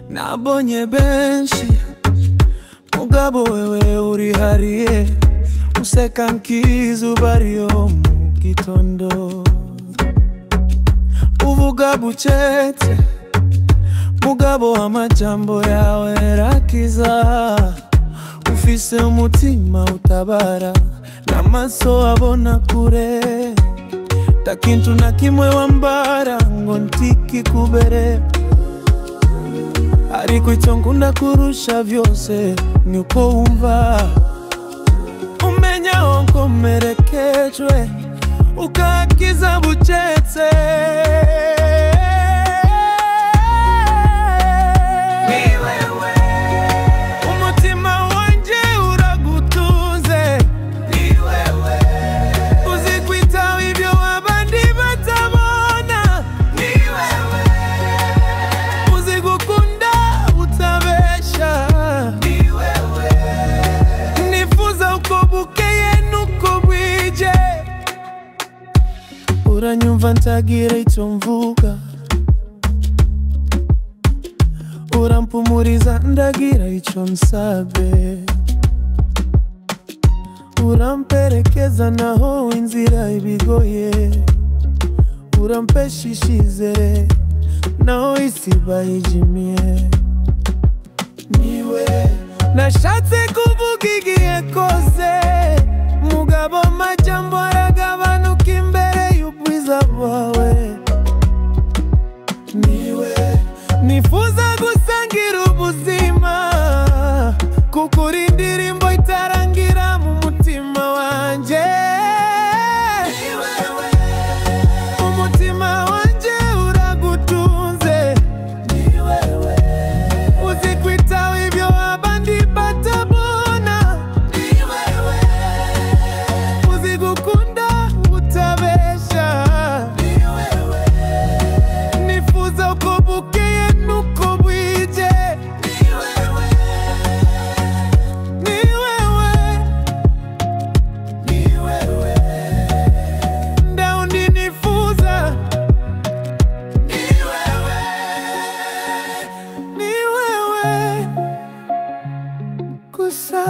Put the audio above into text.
nabonye benshi mugabo wewe urihariye useka nkizuba ryo mu gitondo uvuga bucece mugabo amajambo yawe rakiza ufise umutima utabara n'amaso abona kure takintu na kimwe wambara ngo ntiki kubere ariko icyo nkunda kurusha vyose ni uko wumva umenya aho nkomerekejwe ukakiza bucece uranyumva ntagira icyo mvuga urampumuriza ndagira icyo nsabe uramperekeza naho inzira ibigoye urampesha ishizere naho isi bayijimiye niwe nashatse kuvuga igihe kose mugabo amajambo aragabanuka imbere y'ubwiza bwawe niwe nifuza gusangira ubuzima kuko uri indirimbo itarangira mu mutima wanje umutima wanje uragutunze uzi kwitaho ibyo abandi batabona uzi gukunda utabesha nifuza uko bukeye nuko bwije ndaundi nifuza ni wewe gusa